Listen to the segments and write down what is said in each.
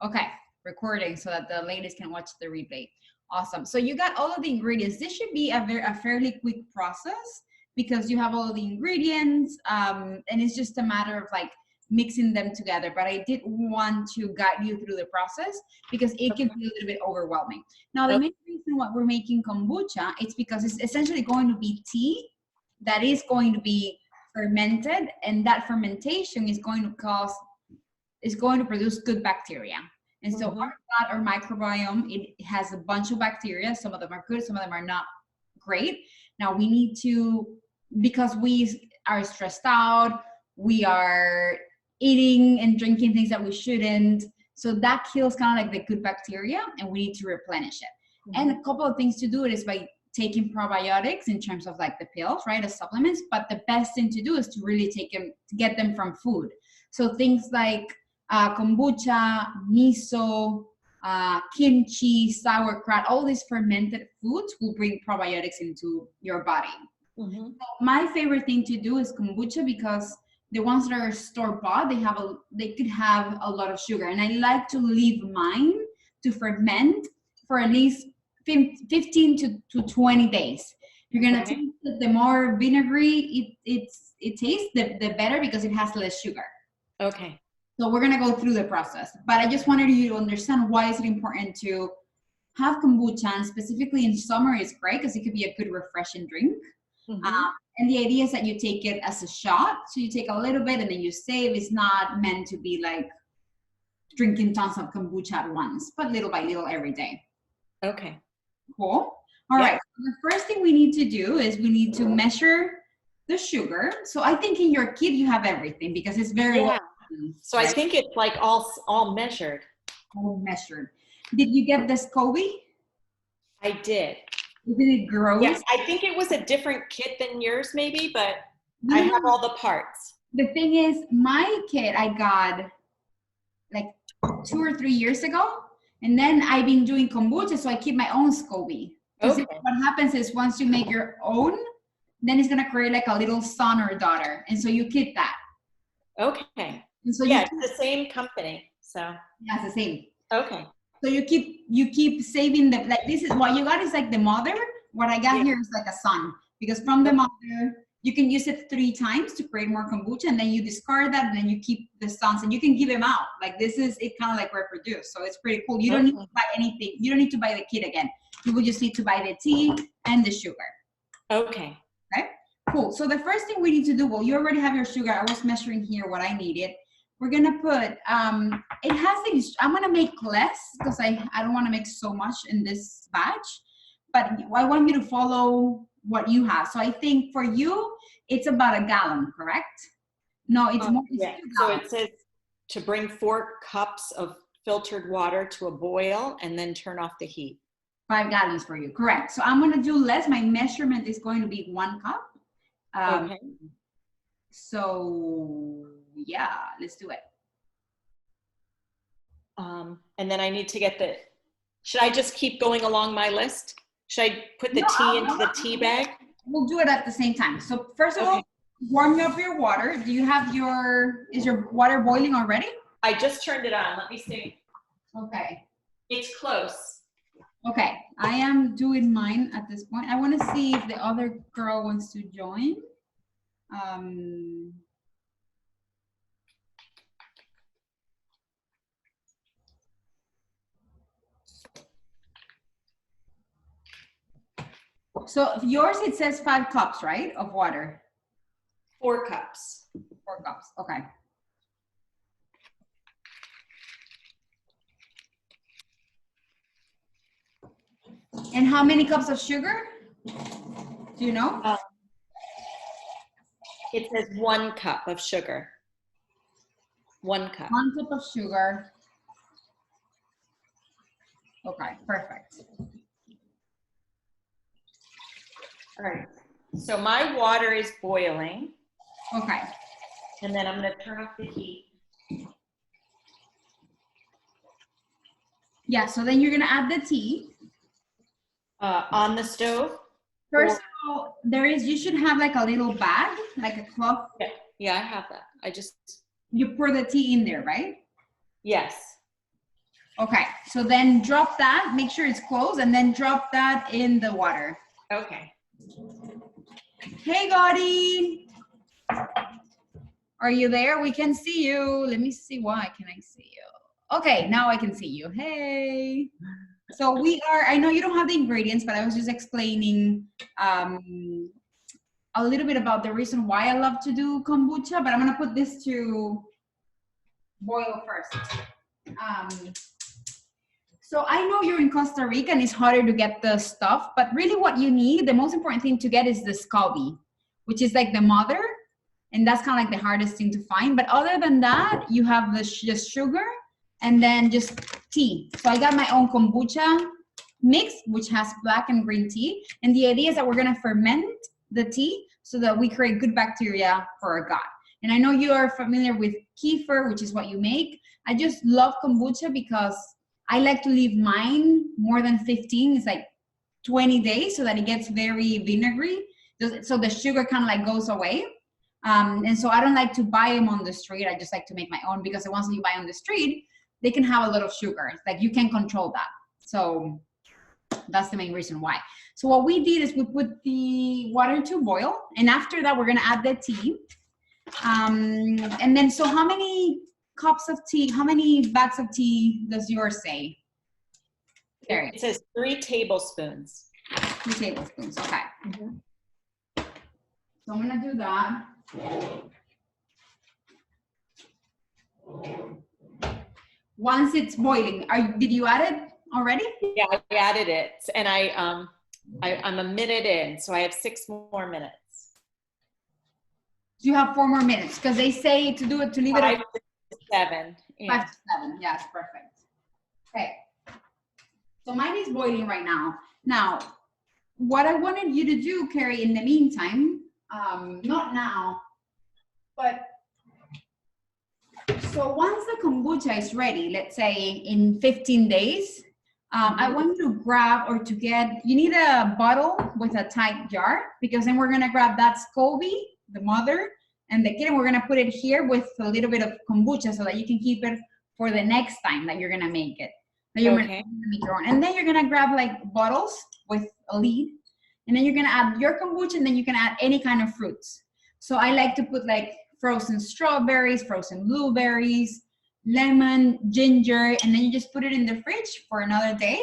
Okay, recording so that the ladies can watch the replay. Awesome. So you got all of the ingredients. This should be a fairly quick process because you have all of the ingredients, and it's just a matter of like mixing them together. But I did want to guide you through the process because it can be a little bit overwhelming. Now, the main reason why we're making kombucha, it's because it's essentially going to be tea that is going to be fermented, and that fermentation is going to produce good bacteria. And so our gut or microbiome, it has a bunch of bacteria. Some of them are good, some of them are not great. Now we need to, because we are stressed out, we are eating and drinking things that we shouldn't. So that kills kind of like the good bacteria, and we need to replenish it. And a couple of things to do it is by taking probiotics in terms of like the pills, right, as supplements. But the best thing to do is to really take them, to get them from food. So things like kombucha, miso, kimchi, sauerkraut, all these fermented foods will bring probiotics into your body. So my favorite thing to do is kombucha because the ones that are store-bought, they could have a lot of sugar, and I like to leave mine to ferment for at least 15 to 20 days. You're gonna taste that the more vinegary it tastes, the better, because it has less sugar. Okay. So we're gonna go through the process, but I just wanted you to understand why is it important to have kombucha, and specifically in summer is great because it could be a good refreshing drink. And the idea is that you take it as a shot. So you take a little bit and then you save. It's not meant to be like drinking tons of kombucha at once, but little by little every day. Okay. Cool. All right. So the first thing we need to do is we need to measure the sugar. So I think in your kit you have everything because it's very well. So I think it's like all measured. All measured. Did you get the SCOBY? I did. Isn't it gross? Yes, I think it was a different kit than yours maybe, but I have all the parts. The thing is, my kit I got like 2 or 3 years ago, and then I've been doing kombucha, so I keep my own SCOBY. Because what happens is once you make your own, then it's gonna create like a little son or daughter, and so you keep that. Okay. And so it's the same company, so. Yeah, it's the same. Okay. So you keep saving the, like this is what you got is like the mother. What I got here is like a son, because from the mother, you can use it 3 times to create more kombucha, and then you discard that, and then you keep the sons, and you can give them out. Like this is, it kind of like reproduce. So it's pretty cool. You don't need to buy anything. You don't need to buy the kit again. You will just need to buy the tea and the sugar. Okay. Okay, cool. So the first thing we need to do, well, you already have your sugar. I was measuring here what I needed. We're gonna put, it has things, I'm gonna make less because I don't wanna make so much in this batch, but I want you to follow what you have. So I think for you, it's about 1 gallon, correct? No, it's more. It's 2 So gallons. it says to bring 4 cups of filtered water to a boil and then turn off the heat. 5 gallons for you, correct. So I'm gonna do less. My measurement is going to be 1 cup. Okay. So yeah, let's do it. And then I need to get should I just keep going along my list? Should I put the tea into the tea bag? We'll do it at the same time. So first of all, warm up your water. Do you have is your water boiling already? I just turned it on. Let me see. Okay. It's close. Okay, I am doing mine at this point. I want to see if the other girl wants to join. So yours, it says 5 cups, right, of water? 4 cups. 4 cups, okay. And how many cups of sugar? Do you know? It says 1 cup of sugar. 1 cup. 1 cup of sugar. Okay, perfect. All right. So my water is boiling. Okay. And then I'm going to turn off the heat. Yeah, so then you're going to add the tea. On the stove? First of all, you should have like a little bag, like a cloth. Yeah, I have that. You pour the tea in there, right? Yes. Okay, so then drop that, make sure it's closed, and then drop that in the water. Okay. Hey, Gaudi. Are you there? We can see you. Let me see. Why can I see you? Okay, now I can see you. Hey. So we are, I know you don't have the ingredients, but I was just explaining a little bit about the reason why I love to do kombucha, but I'm gonna put this to boil first. So I know you're in Costa Rica and it's harder to get the stuff, but really what you need, the most important thing to get is the SCOBY, which is like the mother, and that's kind of like the hardest thing to find. But other than that, you have the just sugar and then just tea. So I got my own kombucha mix, which has black and green tea. And the idea is that we're gonna ferment the tea so that we create good bacteria for our gut. And I know you are familiar with kefir, which is what you make. I just love kombucha because I like to leave mine more than 15. It's like 20 days so that it gets very vinegary. So the sugar kind of like goes away. And so I don't like to buy them on the street. I just like to make my own because the ones that you buy on the street, they can have a lot of sugar. Like you can control that. So that's the main reason why. So what we did is we put the water to boil. And after that, we're going to add the tea. And then, so how many cups of tea, how many bags of tea does yours say? Carrie? It says 3 tablespoons. 3 tablespoons, okay. Mm-hmm. So I'm gonna do that. Once it's boiling, did you add it already? Yeah, I added it, and I'm a minute in, so I have 6 more minutes. You have 4 more minutes because they say to do it to leave it 5 to 7. Yeah. 5 to 7. Yes, perfect. Okay. So mine is boiling right now. Now, what I wanted you to do, Carrie, in the meantime, not now, but so once the kombucha is ready, let's say in 15 days, I want you to grab or to get, you need a bottle with a tight jar because then we're gonna grab that SCOBY, the mother, and the kid, and we're gonna put it here with a little bit of kombucha so that you can keep it for the next time that you're gonna make it. You're gonna make your own. And then you're gonna grab like bottles with a lid, and then you're gonna add your kombucha, and then you can add any kind of fruits. So I like to put like frozen strawberries, frozen blueberries, lemon, ginger, and then you just put it in the fridge for another day.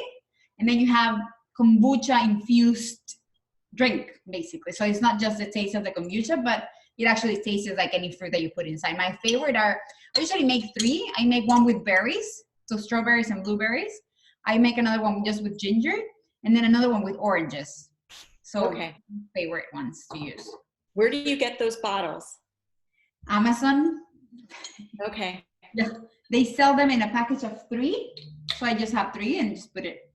And then you have kombucha infused drink, basically. So it's not just the taste of the kombucha, but it actually tastes like any fruit that you put inside. My favorite are, I usually make 3. I make one with berries, so strawberries and blueberries. I make another one just with ginger, and then another one with oranges. So favorite ones to use. Where do you get those bottles? Amazon. Okay. Yeah, they sell them in a package of 3. So I just have 3 and just put it.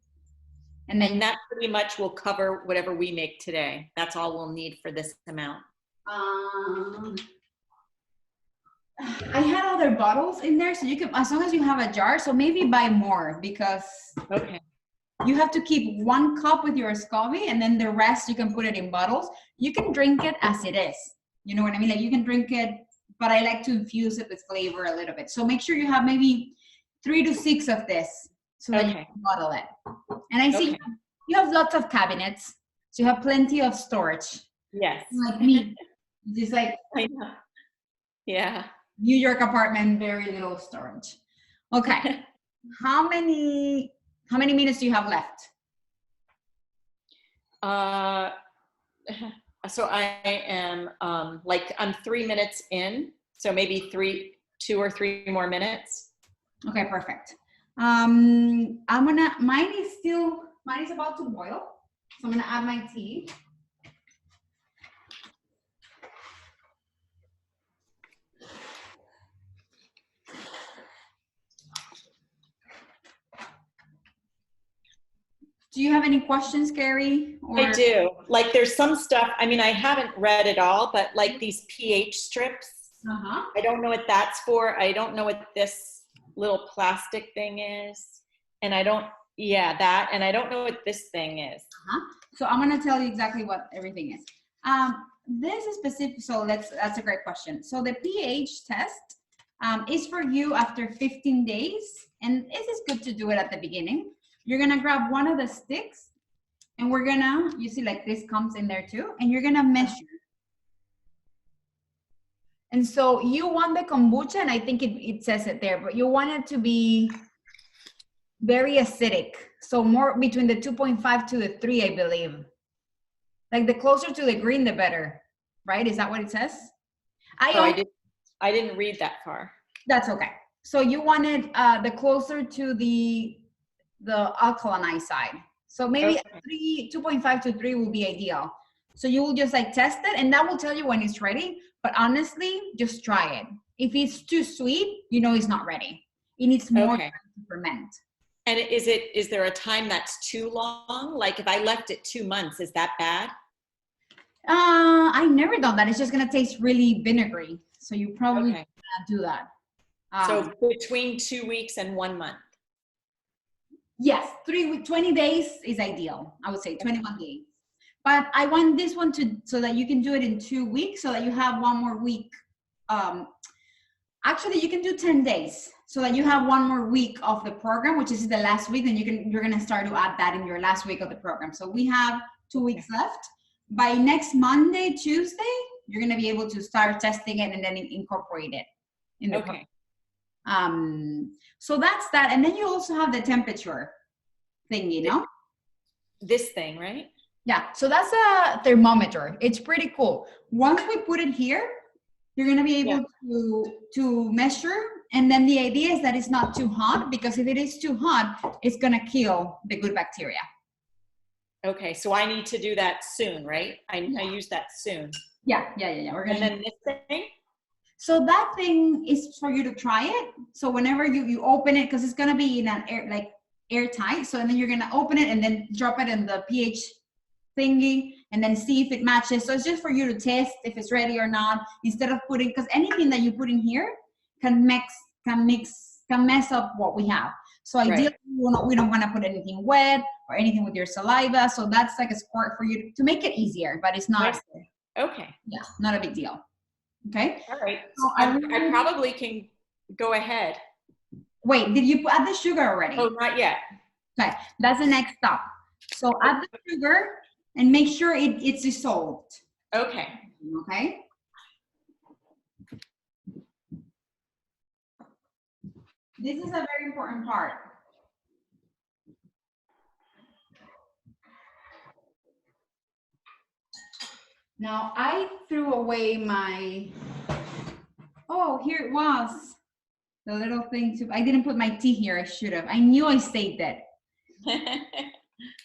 And then that pretty much will cover whatever we make today. That's all we'll need for this amount. I had other bottles in there, so you can, as long as you have a jar, so maybe buy more because you have to keep 1 cup with your SCOBY, and then the rest you can put it in bottles. You can drink it as it is. You know what I mean? Like you can drink it, but I like to infuse it with flavor a little bit. So make sure you have maybe 3 to 6 of this so that you can bottle it. And I see you have lots of cabinets, so you have plenty of storage. Yes. Like me, just like I know. Yeah. New York apartment, very little storage. Okay. How many minutes do you have left? So I am I'm 3 minutes in, so maybe 2 or 3 more minutes. Okay, perfect. Mine is about to boil, so I'm gonna add my tea. Do you have any questions, Carrie? I do. Like there's some stuff, I mean, I haven't read it all, but like these pH strips, I don't know what that's for. I don't know what this little plastic thing is. And I don't know what this thing is. So I'm going to tell you exactly what everything is. This is specific, so that's a great question. So the pH test is for you after 15 days. And this is good to do it at the beginning. You're gonna grab one of the sticks and we're gonna, you see like this comes in there too, and you're gonna measure. And so you want the kombucha, and I think it says it there, but you want it to be very acidic. So more between the 2.5 to the 3, I believe. Like the closer to the green, the better, right? Is that what it says? I didn't read that far. That's okay. So you wanted the closer to the alkalinized side. So maybe okay. 2.5 to 3 will be ideal. So you will just like test it, and that will tell you when it's ready. But honestly, just try it. If it's too sweet, you know it's not ready. It needs more time to ferment. And is there a time that's too long? Like if I left it 2 months, is that bad? I never done that. It's just gonna taste really vinegary. So you probably can't do that. So between 2 weeks and 1 month. Yes, 20 days is ideal. I would say 21 days. But I want this one so that you can do it in 2 weeks, so that you have one more week. Actually, you can do 10 days, so that you have one more week of the program, which is the last week. Then you're gonna start to add that in your last week of the program. So we have 2 weeks left. By next Monday, Tuesday, you're gonna be able to start testing it and then incorporate it in the program. So that's that. And then you also have the temperature thing, you know? This thing, right? Yeah, so that's a thermometer. It's pretty cool. Once we put it here, you're gonna be able to measure. And then the idea is that it's not too hot, because if it is too hot, it's gonna kill the good bacteria. Okay, so I need to do that soon, right? I use that soon. Yeah. We're gonna. And then this thing? So that thing is for you to try it. So whenever you open it, because it's gonna be in an airtight. So then you're gonna open it and then drop it in the pH thingy and then see if it matches. So it's just for you to test if it's ready or not, instead of putting, because anything that you put in here can mess up what we have. So ideally, we don't want to put anything wet or anything with your saliva. So that's like a squirt for you to make it easier, but it's not. Okay. Yeah, not a big deal. Okay. All right. So I probably can go ahead. Wait, did you add the sugar already? Oh, not yet. Okay, that's the next step. So add the sugar and make sure it's dissolved. Okay. Okay. This is a very important part. Now I threw away here it was. The little thing I didn't put my tea here. I should have. I knew I saved it.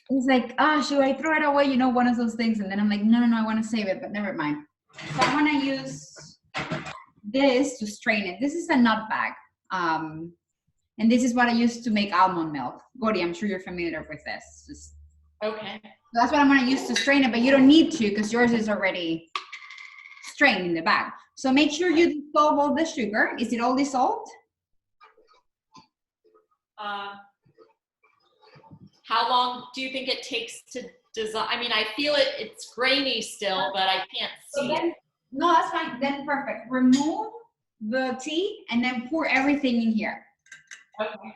It's like, should I throw it away? You know, one of those things. And then I'm like, no, I want to save it, but never mind. So I want to use this to strain it. This is a nut bag. And this is what I use to make almond milk. Gori, I'm sure you're familiar with this. Okay. So that's what I'm going to use to strain it, but you don't need to, because yours is already strained in the bag. So make sure you dissolve all the sugar. Is it all dissolved? How long do you think it takes to dissolve? I mean, I feel it's grainy still, but I can't see it. No, that's fine. Then perfect. Remove the tea and then pour everything in here. Okay.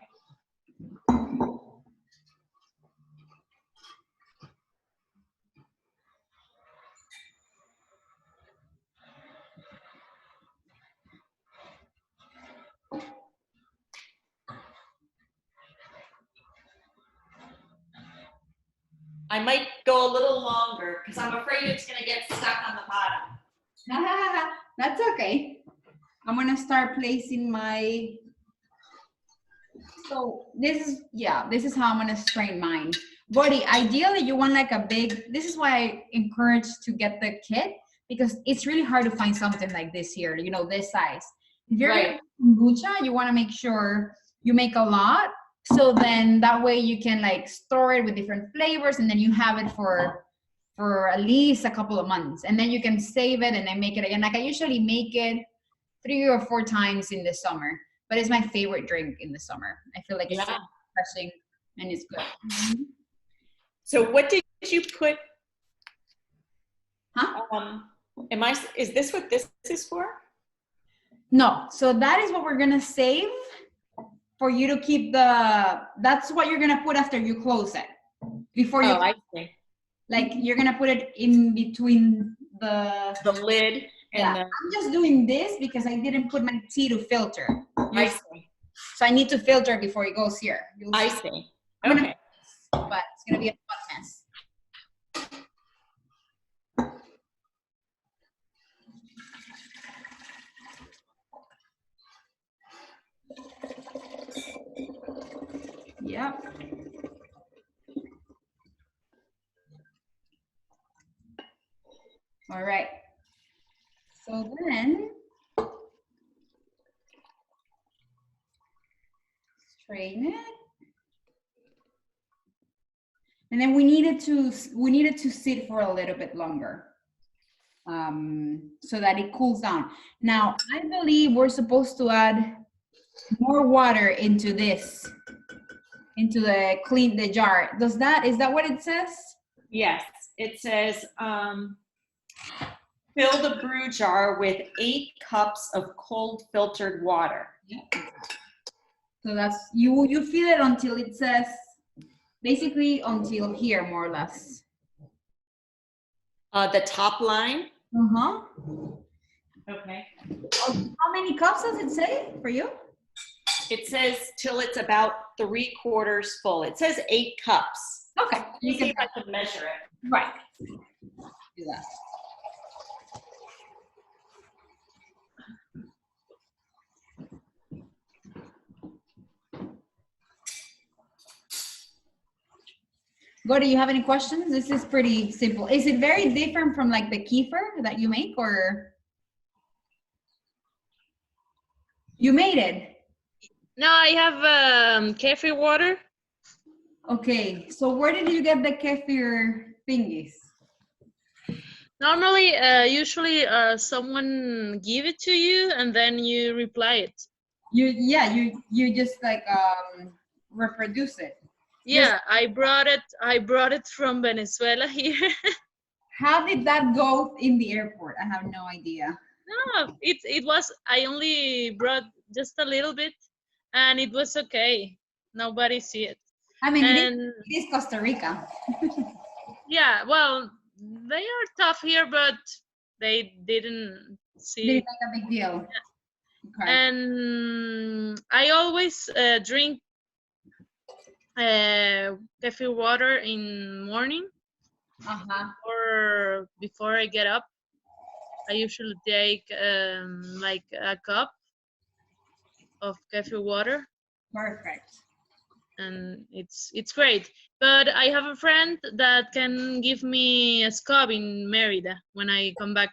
I might go a little longer because I'm afraid it's going to get stuck on the bottom. That's okay. I'm going to start placing so this is how I'm going to strain mine. Buddy, ideally you want like a big, this is why I encourage to get the kit, because it's really hard to find something like this here, you know, this size. If you're getting kombucha, you want to make sure you make a lot. So then that way you can like store it with different flavors, and then you have it for at least a couple of months, and then you can save it and then make it again. Like I usually make it 3 or 4 times in the summer, but it's my favorite drink in the summer. I feel like it's so refreshing and it's good. Mm-hmm. So what did you put? Huh? Is this what this is for? No, so that is what we're gonna save for you to keep that's what you're gonna put after you close it. Before you, I see. Like you're gonna put it in between the lid and I'm just doing this because I didn't put my tea to filter. I see. So I need to filter before it goes here. I see. Okay. But it's gonna be a fun mess. Yep. All right. So then, strain it. And then we needed to sit for a little bit longer, so that it cools down. Now, I believe we're supposed to add more water into this, into the jar. Is that what it says? Yes, it says fill the brew jar with 8 cups of cold filtered water. Yeah. So that's you fill it until it says, basically until here, more or less. The top line. Uh-huh. Okay. How many cups does it say for you? It says till it's about 3/4 full. It says 8 cups. Okay. You see if I can measure it. Right. Do that. Go, do you have any questions? This is pretty simple. Is it very different from like the kefir that you make, or you made it? No, I have kefir water. Okay, so where did you get the kefir thingies? Normally, usually someone give it to you and then you reply it. You just like reproduce it. Yeah, I brought it from Venezuela here. How did that go in the airport? I have no idea. No, it was, I only brought just a little bit and it was okay. Nobody see it. I mean, it is Costa Rica. Yeah, well, they are tough here, but they didn't see. It's like a big deal. Yeah. Okay. And I always drink kefir water in morning. Or before I get up. I usually take like a cup of kefir water. Perfect. And it's great. But I have a friend that can give me a scoop in Mérida when I come back.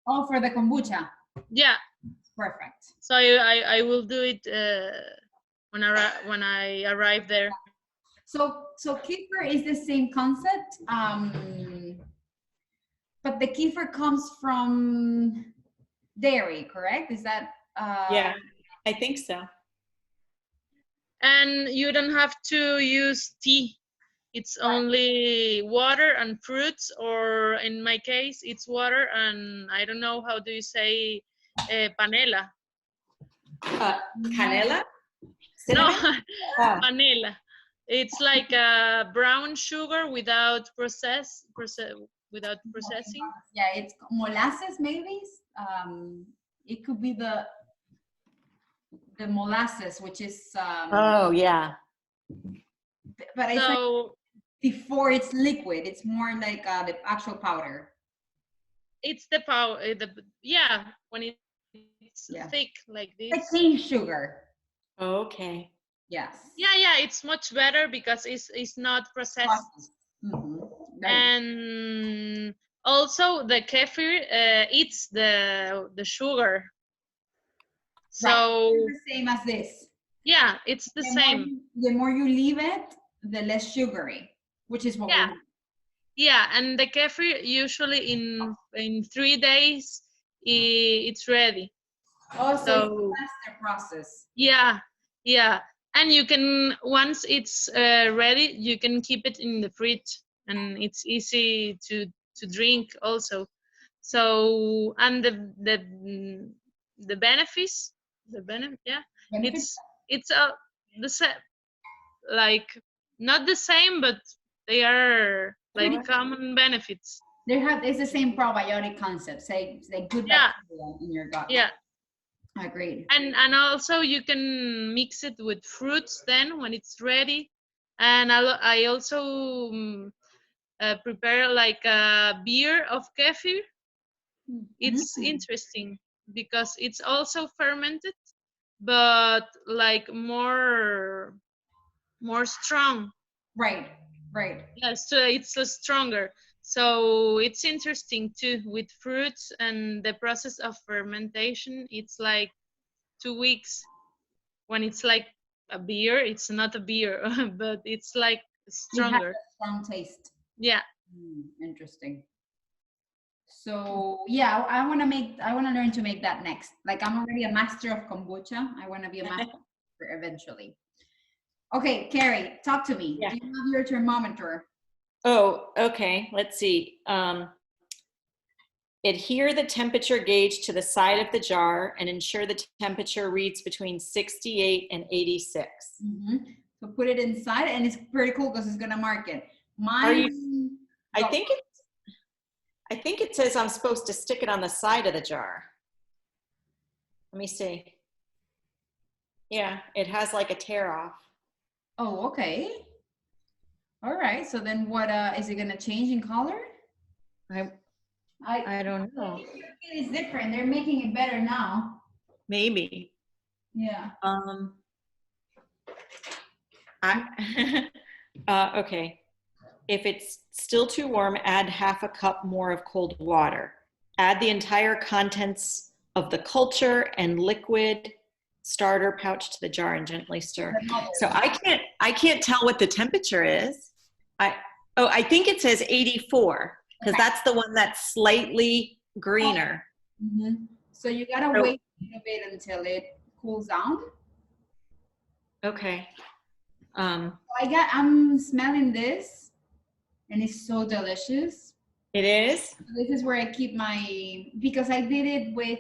Oh, for the kombucha. Yeah. Perfect. So I will do it when I arrive there. So kefir is the same concept, but the kefir comes from dairy, correct? Is that? Yeah, I think so. And you don't have to use tea. It's only water and fruits, or in my case, it's water and I don't know, how do you say panela? Canela? No, panela. It's like a brown sugar without without processing. Yeah, it's molasses maybe. It could be the molasses, which is oh yeah. But it's like before it's liquid, it's more like the actual powder. It's the powder, when it's thick like this. Like cane sugar. Okay. Yes. Yeah, it's much better because it's not processed. And also the kefir eats the sugar. So it's the same as this. Yeah, it's the same. The more you leave it, the less sugary, which is what we want. Yeah, and the kefir usually in 3 days it's ready. Oh, so it's a faster process. Yeah, and you can, once it's ready, you can keep it in the fridge, and it's easy to drink also. So, and the benefits, it's the same, like not the same, but they are like common benefits. It's the same probiotic concept, say good Yeah, bacteria in your gut. yeah. Agreed. And also you can mix it with fruits then when it's ready. And I also prepare like a beer of kefir. It's interesting because it's also fermented, but like more strong. Right, right. Yes, so it's stronger. So it's interesting too with fruits and the process of fermentation. It's like 2 weeks. When it's like a beer, it's not a beer, but it's like It has stronger. a strong taste. Yeah. Interesting. So yeah, I want to learn to make that next. Like I'm already a master of kombucha. I want to be a master eventually. Okay, Carrie, talk to me. Yeah. Do you have your thermometer? Oh, okay. Let's see. Adhere the temperature gauge to the side of the jar and ensure the temperature reads between 68 and 86. So put it inside, and it's pretty cool because it's gonna mark it. I think it says I'm supposed to stick it on the side of the jar. Let me see. Yeah, it has like a tear off. Oh, okay. All right. So then, what is it gonna change in color? I don't know. It's different. They're making it better now. Maybe. Yeah. Okay. If it's still too warm, add half a cup more of cold water. Add the entire contents of the culture and liquid starter pouch to the jar and gently stir. So I can't tell what the temperature is. I think it says 84 because that's the one that's slightly greener. So you gotta wait a little bit until it cools down. Okay. I'm smelling this, and it's so delicious. It is? This is where I keep because I did it with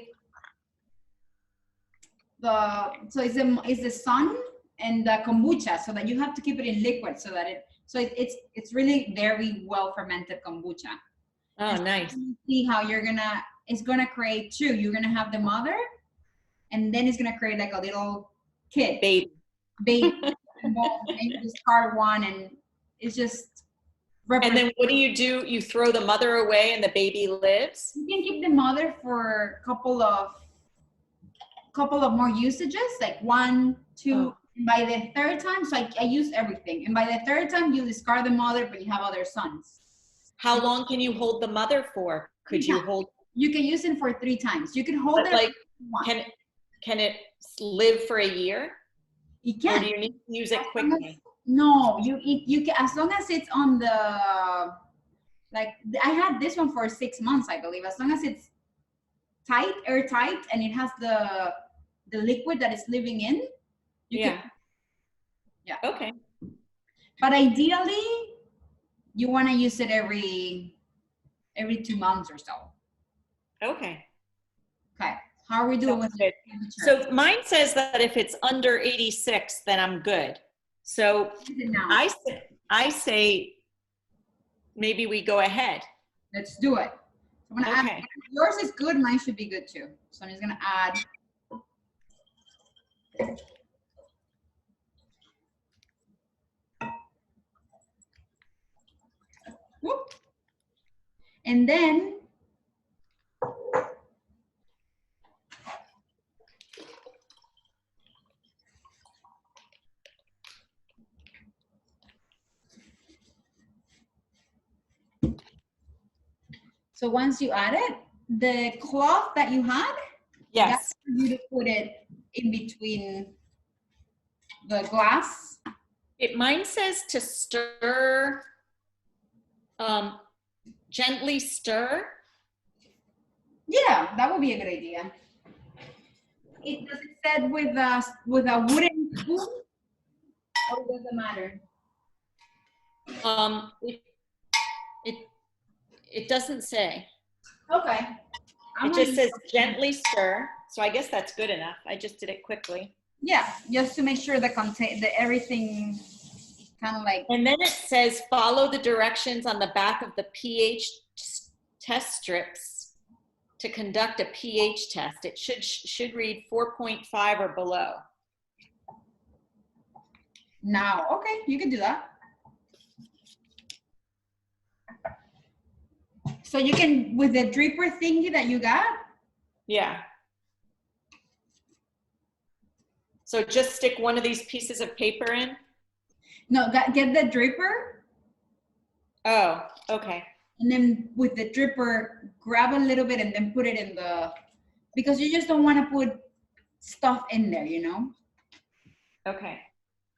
it's the sun and the kombucha, so that you have to keep it in liquid so that it's really very well fermented kombucha. Oh, nice. See how it's gonna create two. You're gonna have the mother, and then it's gonna create like a little kid. Baby. And you discard one, and it's just. And then what do? You throw the mother away and the baby lives? You can keep the mother for a couple of more usages, like 1, 2. And by the third time, so I use everything. And by the third time, you discard the mother, but you have other sons. How long can you hold the mother for? You can use it for 3 times. You can hold it like can it live for a year? You can. Or do you need to use it quickly? No, you can, as long as it's on the, like I had this one for 6 months, I believe. As long as it's airtight, and it has the liquid that it's living in. Yeah. Okay. But ideally, you want to use it every 2 months or so. Okay. Okay. How are we doing with it? So mine says that if it's under 86, then I'm good. So I say maybe we go ahead. Let's do it. I'm gonna add, yours is good, mine should be good too. So I'm just gonna add. Whoop. And then so once you add it, the cloth that you had, that's for you to put it in between the glass. Mine says to stir, gently stir. Yeah, that would be a good idea. Does it said with a wooden spoon, or does it matter? It doesn't say. Okay. It just says gently stir. So I guess that's good enough. I just did it quickly. Yeah, just to make sure the everything kind of like. And then it says follow the directions on the back of the pH test strips to conduct a pH test. It should read 4.5 or below. Now, okay, you can do that. So you can, with the dripper thingy that you got? Yeah. So just stick one of these pieces of paper in? No, get the dripper. Oh, okay. And then with the dripper, grab a little bit and then put it in the, because you just don't want to put stuff in there, you know? Okay.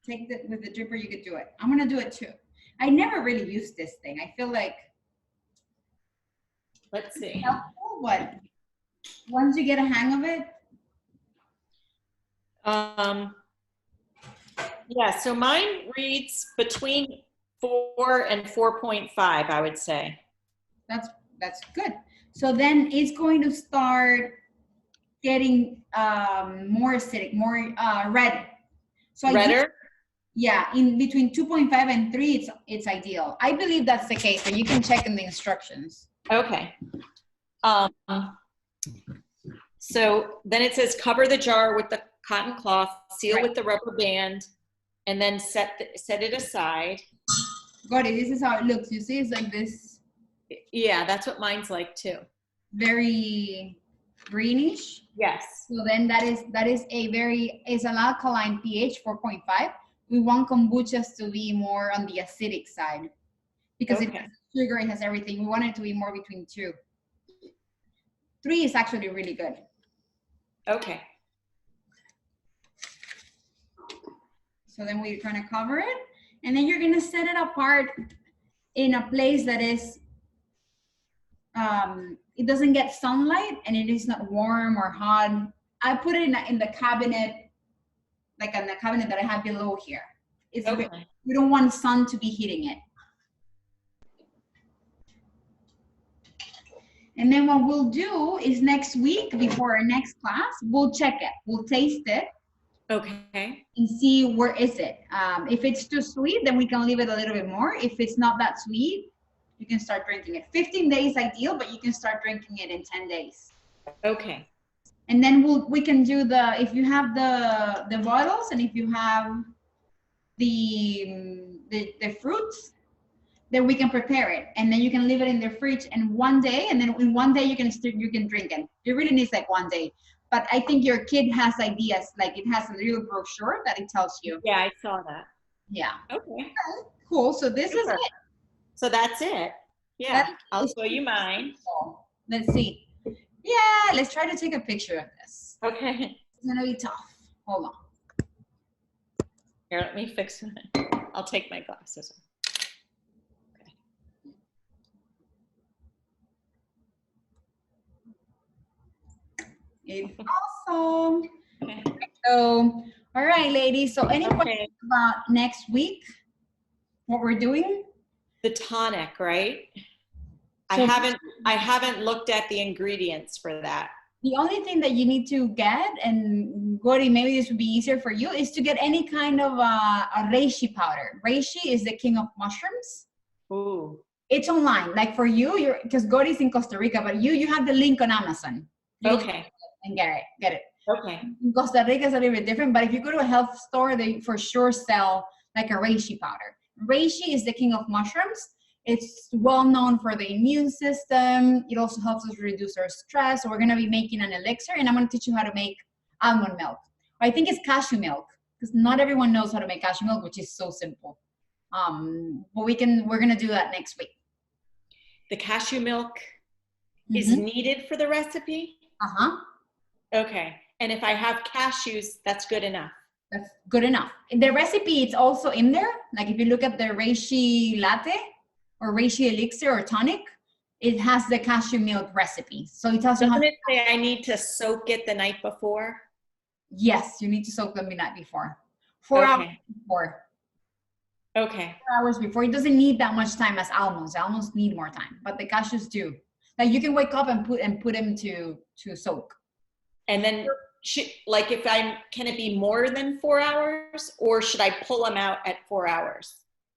Take that with the dripper, you could do it. I'm going to do it too. I never really used this thing. I feel like. Let's see. Helpful, but once you get a hang of it. Yeah, so mine reads between 4 and 4.5, I would say. That's good. So then it's going to start getting more acidic, more red. So Redder? Yeah, in between 2.5 and 3, it's ideal. I believe that's the case, but you can check in the instructions. Okay. So then it says cover the jar with the cotton cloth, seal with the rubber band, and then set it aside. Got it. This is how it looks. You see, it's like this. Yeah, that's what mine's like too. Very greenish. Yes. So then it's an alkaline pH 4.5. We want kombuchas to be more on the acidic side because it has sugar, it has everything. We want it to be more between 2. 3 is actually really good. Okay. So then we're going to cover it, and then you're going to set it apart in a place that is, it doesn't get sunlight and it is not warm or hot. I put it in the cabinet, like in the cabinet that I have below here. We don't want sun to be hitting it. And then what we'll do is next week, before our next class, we'll check it. We'll taste it. Okay. And see where is it. If it's too sweet, then we can leave it a little bit more. If it's not that sweet, you can start drinking it. 15 days ideal, but you can start drinking it in 10 days. Okay. And then we can do if you have the bottles and if you have the fruits, then we can prepare it, and then you can leave it in the fridge. And one day, and then in one day you can drink it. It really needs like one day. But I think your kid has ideas, like it has a little brochure that it tells you. Yeah, I saw that. Yeah. Okay. Cool. So this is it. So that's it. Yeah. I'll show you mine. Let's see. Yeah, let's try to take a picture of this. Okay. It's gonna be tough. Hold on. Here, let me fix it. I'll take my glasses off. It's awesome. Okay. So, all right, ladies. So, any questions about next week? What we're doing? The tonic, right? So, I haven't looked at the ingredients for that. The only thing that you need to get, and Gori, maybe this would be easier for you, is to get any kind of a reishi powder. Reishi is the king of mushrooms. Ooh. It's online. Like for you, because Gori's in Costa Rica, but you have the link on Amazon. Okay. And get it. Okay. In Costa Rica is a little bit different, but if you go to a health store, they for sure sell like a reishi powder. Reishi is the king of mushrooms. It's well known for the immune system. It also helps us reduce our stress. So we're going to be making an elixir, and I'm going to teach you how to make almond milk. I think it's cashew milk, because not everyone knows how to make cashew milk, which is so simple. But we're going to do that next week. The cashew milk is needed for the recipe? Uh-huh. Okay. And if I have cashews, that's good enough. That's good enough. The recipe, it's also in there. Like if you look at the reishi latte or reishi elixir or tonic, it has the cashew milk recipe. So it tells you how. Doesn't it say I need to soak it the night before? Yes, you need to soak them the night before. 4 hours before. Okay. 4 hours before. It doesn't need that much time as almonds. Almonds need more time, but the cashews do. Like you can wake up and put them to soak. And then like if can it be more than 4 hours, or should I pull them out at 4 hours?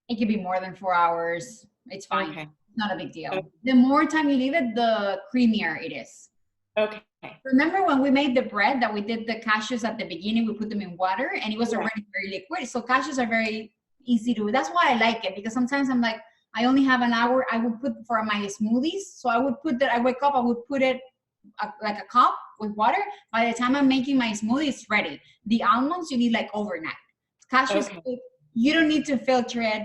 It could be more than 4 hours. It's fine. Okay. Not a big deal. Okay. The more time you leave it, the creamier it is. Okay. Remember when we made the bread that we did the cashews at the beginning, we put them in water and it was already very liquid. So cashews are very easy to, that's why I like it, because sometimes I'm like, I only have an hour. I would put for my smoothies. So I would put that, I wake up, I would put it like a cup with water. By the time I'm making my smoothie, it's ready. The almonds, you need like overnight. Cashews, you don't need to filter it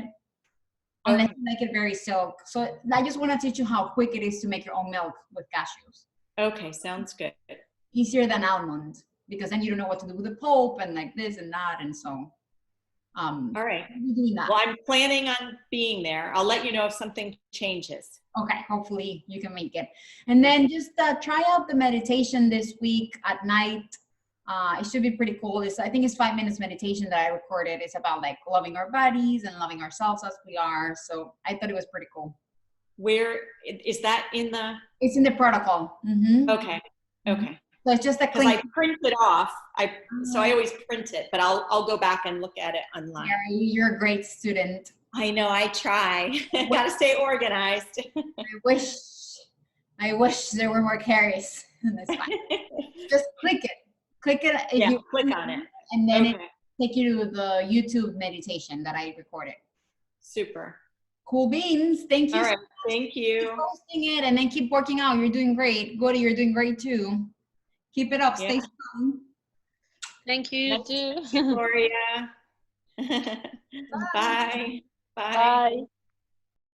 unless you make it very silk. So I just want to teach you how quick it is to make your own milk with cashews. Okay, sounds good. Easier than almonds, because then you don't know what to do with the pulp and like this and that, and so. All right. Well, I'm planning on being there. I'll let you know if something changes. Okay, hopefully you can make it. And then just try out the meditation this week at night. It should be pretty cool. I think it's 5 minutes meditation that I recorded. It's about like loving our bodies and loving ourselves as we are. So I thought it was pretty cool. Where is that in the? It's in the protocol. Mm-hmm. Okay. Okay. So it's just a because I print it off. So I always print it, but I'll go back and look at it online. Yeah, you're a great student. I know, I try. Gotta stay organized. I wish there were more carries in this file. Just click it. Click it. Yeah, you click on it. And then it take you to the YouTube meditation that I recorded. Super. Cool beans. Thank you. All right. Thank you. Keep posting it and then keep working out. You're doing great. Goody, you're doing great too. Keep it up. Stay strong. Thank you too. Gloria. Bye. Bye. Bye.